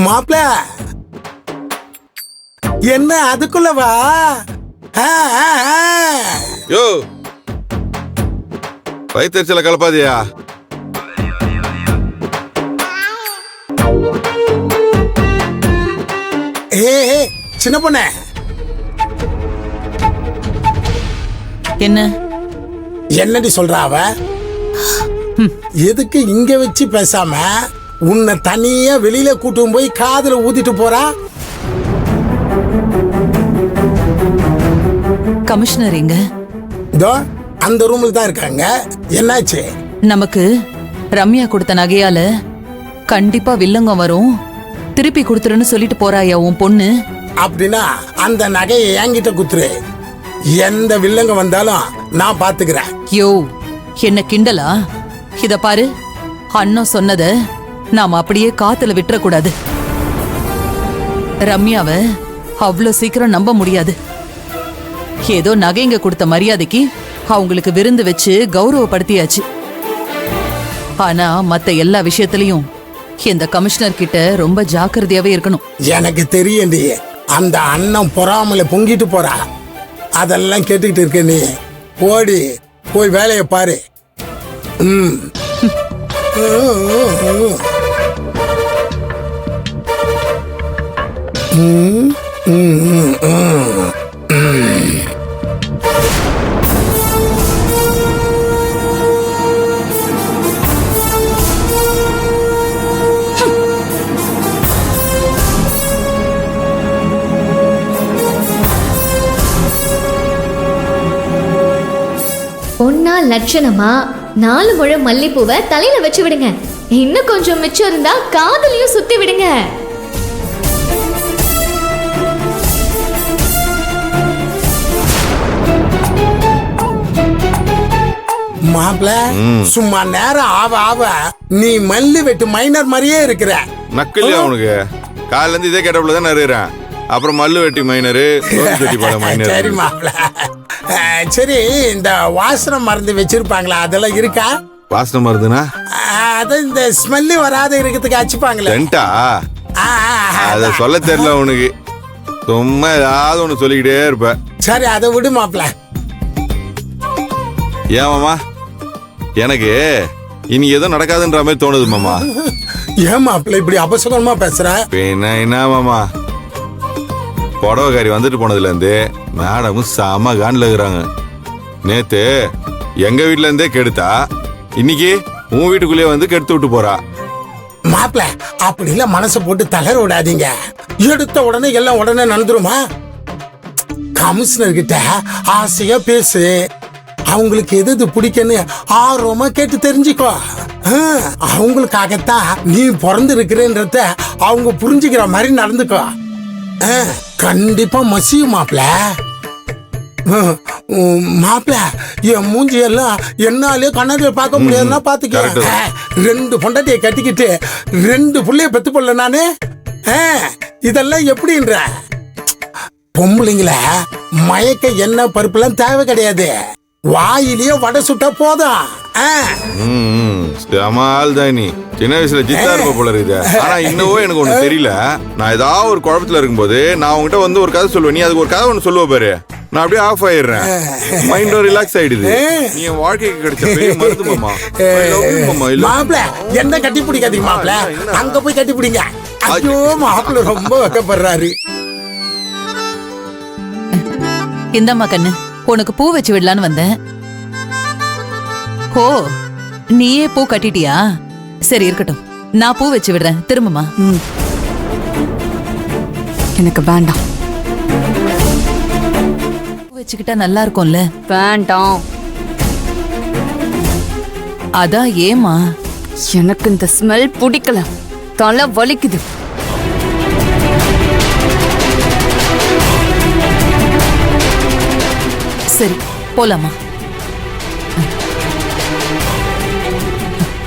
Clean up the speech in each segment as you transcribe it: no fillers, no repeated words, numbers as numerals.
மாப்ள என்ன அதுக்குள்ளவா? யோ வயிற்றுல கலப்பாதியா? ஏ சின்ன பொண்ணே, என்ன என்னடி சொல்றா அவ? எதுக்கு இங்க வச்சு பேசாம உன்னை தனியா வெளியில கூட்டும் போய் காதுல ஊதிட்டு போறா? கமிஷனர் எங்க? இதோ அந்த ரூம்ல தான் இருக்காங்க. என்னாச்சு? நமக்கு ரம்யா கொடுத்த நகையால கண்டிப்பா வில்லங்கம் வரும், திருப்பி கொடுத்துருன்னு சொல்லிட்டு போறாயா உன் பொண்ணு? அப்படின்னா அந்த நகையை என்கிட்ட குத்துரு. எந்த வில்லங்க வந்தாலும் நான் பாத்துக்கிறேன். யோ என்ன கிண்டலா? இத பாரு, அண்ணன் சொன்னத நாம அப்படியே காத்துல விட்டுறக்கூடாது. ரம்யாவை அவ்வளவு சீக்கிரம் நம்ப முடியாது. ஏதோ நகைங்க கொடுத்த மரியாதைக்கு அவங்களுக்கு விருந்து வச்சு கௌரவப்படுத்தியாச்சு. ஆனா மத்த எல்லா விஷயத்திலையும் இந்த கமிஷனர் கிட்ட ரொம்ப ஜாக்கிரதையாவே இருக்கணும். எனக்கு தெரியும்டி, அந்த அண்ணன் பொறாமல பொங்கிட்டு போறா. அதெல்லாம் கேட்டுக்கிட்டு இருக்க நீ. ஓடி போய் வேலையை பாரு. பொண்ணா லட்சணமா 4 முழம் மல்லிப்பூவை தலையில வச்சு விடுங்க. இன்னும் கொஞ்சம் மிச்சம் இருந்தா காதலையும் சுத்தி விடுங்க. மாப்ள சும்மா நேரம் ஆவ ஆவ நீ மல்லி வெட்டு மைனர் மாதிரியே இருக்கிற. நக்கல்லையா உனக்கு? காலைல இருந்து இதே கேட்டப்பல தான் இருக்கிறேன். அப்புறம் மல்லு வெட்டி மைனரு, மைனர். சரி மாப்ள, சரி இந்த வாசனை மருந்து வச்சிருப்பாங்களா, அதெல்லாம் இருக்கா? வாசனை மருந்துனா? அது இந்த ஸ்மெல்லு வராத இருக்கிறதுக்கு அச்சுப்பாங்களே. சென்டா? அத சொல்ல தெரியல உனக்கு. சும்மா ஏதாவது ஒண்ணு சொல்லிக்கிட்டே இருப்ப. சரி அதை விடு மாப்ள. ஏன் மாமா, எனக்கு இனி எதுவும் நடக்காதுன்ற மாதிரி தோணுது மாமா. ஏன் மாப்ள இப்படி அபசகமா பேசுற? என்ன மாமா, புடவைக்காரி வந்துட்டு போனதுல இருந்து மேடமும் செம காண்டில் இருக்கிறாங்க. நேத்து எங்க வீட்டுல இருந்தே கெடுத்தா, இன்னைக்கு உன் வீட்டுக்குள்ளேயே வந்து கெடுத்து விட்டு போறா. மாப்ள அப்படி இல்ல, மனசை போட்டு தளர விடாதீங்க. எடுத்த உடனே எல்லாம் உடனே நடந்துருமா? கமிஷனர் கிட்ட ஆசையா பேசு. அவங்களுக்கு எது பிடிக்குன்னு ஆர்வமா கேட்டு தெரிஞ்சுக்கோ. அவங்களுக்காகத்தான் நீ பிறந்து இருக்கிறன்றத அவங்க புரிஞ்சுக்கிற மாதிரி நடந்துக்கோ. கண்டிப்பா மசியும் மாப்ள. மாப்ள என் மூஞ்சி எல்லாம் என்னாலே கண்ணாடியில் பார்க்க முடியாதுன்னா பாத்துக்க. 2 பொண்டாட்டியை கட்டிக்கிட்டு 2 புள்ளைய பெத்து போடல நானு. இதெல்லாம் எப்படின்ற? பொம்பளைங்கள மயக்க எண்ணெய் பருப்புலாம் தேவை கிடையாது. வாயிலேயே வடை சுட்டா போதும். சமால் தான் நீ. சின்ன வயசுல ஜித்தா இருப்ப போல இருக்குது. ஆனா இன்னமும் எனக்கு ஒண்ணு தெரியல. நான் ஏதாவது ஒரு குழப்பத்துல இருக்கும்போது நான் உங்ககிட்ட வந்து ஒரு கதை சொல்லுவேன். நீ அதுக்கு ஒரு கதை ஒண்ணு சொல்லுவ பாரு, நான் அப்படியே ஆஃப் ஆயிடுறேன். மைண்டும் ரிலாக்ஸ் ஆயிடுது. நீ என் வாழ்க்கைக்கு கிடைச்ச பெரிய மருந்து மாமா. மாப்ள என்ன கட்டி பிடிக்காதீங்க மாப்ள, அங்க போய் கட்டி பிடிங்க. ஐயோ மாப்ள ரொம்ப வெக்கப்படுறாரு. இந்தம்மா கண்ணு, உனக்கு பூ வச்சு விடலான்னு வந்தேன். ஓ நீயே பூ கட்டிட்டியா? சரி இருக்கட்டும், நான் பூ வச்சு விடுறேன். திரும்பமா. எனக்கு வேண்டாம். பூ வச்சுக்கிட்டா நல்லா இருக்கும்ல? வேண்டாம். அதான் ஏமா? எனக்கு இந்த ஸ்மெல் பிடிக்கல, தலை வலிக்குது. சரி போலாமா?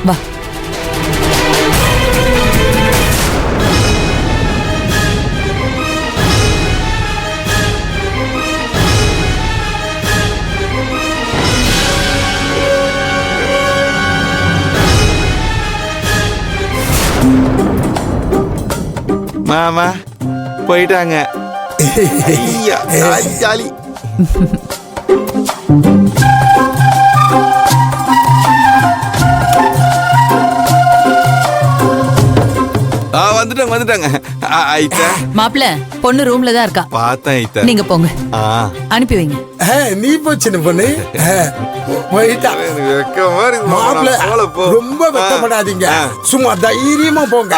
வா. மாமா போயிட்டாங்க. ஐயா, ஜாலி. வந்துட்டாங்க. ஐத்த மாப்பிள பொண்ணு ரூம்ல தான் இருக்கா. பார்த்தேன் ஐத்த. நீங்க போங்க, அனுப்பி வைங்க. நீ போச்சுன்னு பொண்ணு போயிட்டா. மாப்பிள்ள ரொம்ப வெட்டப்படாதீங்க, சும்மா தைரியமா போங்க.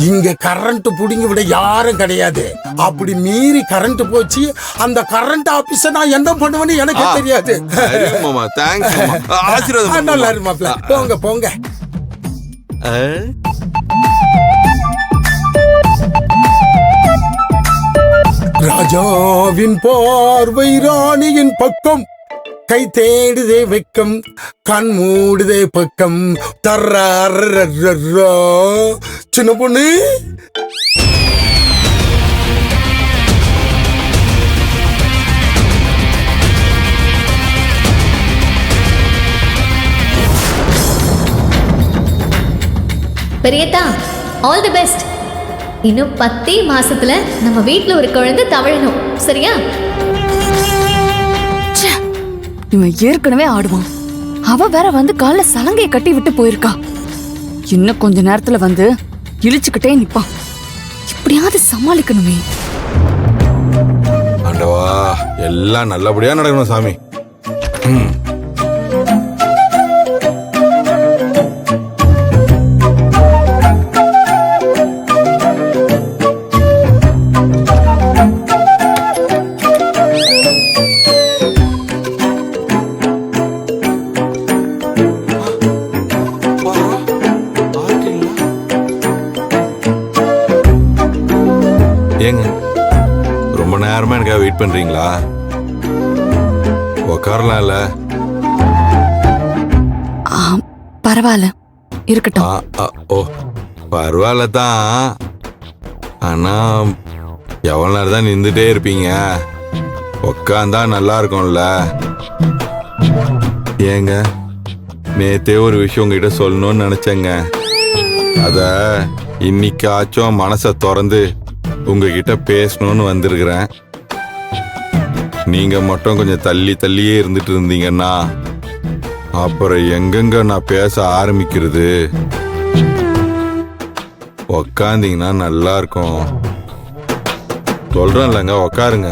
இங்க கரண்ட் புடிங்கி விட யாரும் கிடையாது. அப்படி மீறி கரண்ட் போச்சு, அந்த கரண்ட் ஆபீஸ நான் என்ன பண்ணுவேன்னு எனக்கு தெரியாது. நல்லா இரு மாப்பிள்ள, போங்க போங்க. ராஜாவின் பார்வை ராணியின் பக்கம், கை தேடுதே வெக்கம், கண் மூடுதே பக்கம். தர்றா சின்ன பொண்ணு. பெரியதா, ஆல் தி பெஸ்ட். இன்னும் 10 மாசத்துல நம்ம வீட்ல ஒரு குழந்தை தவழணும், சரியா? இவன் ஏற்கனவே ஆடுவான், அவ வேற வந்து கால்ல சலங்கையை கட்டி விட்டு போயிருக்கா. இன்னும் கொஞ்ச நேரத்துல வந்து இழிச்சுக்கிட்டே நிப்பான். இப்படியாவது சமாளிக்கணுமே. ஆண்டவா, எல்லாம் நல்லபடியா நடக்கணும் சாமி. ஏங்க, ரொம்ப நேரமா எனக்காக வெயிட் பண்றீங்களா? உக்காரலாம்ல? பரவாயில்ல, இருக்கட்டும். ஓ, பரவாயில்ல தான். ஆனா எவ்வளவு நேரம் தான் நின்றுட்டே இருப்பீங்க? உக்காந்தா நல்லா இருக்கும்ல. ஏங்க, நேத்தே ஒரு விஷயம் உங்ககிட்ட சொல்லணும்னு நினைச்சேங்க. அத இன்னைக்காச்சும் மனசை திறந்து உங்ககிட்ட பேசணும்னு வந்திருக்கிறேன். நீங்க மட்டும் கொஞ்சம் தள்ளி தள்ளியே இருந்துட்டு இருந்தீங்கன்னா அப்புறம் எங்கெங்க நான் பேச ஆரம்பிக்கிறது? உக்காந்தீங்கன்னா நல்லா இருக்கும். சொல்றேன்லங்க, உக்காருங்க.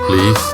ப்ளீஸ்.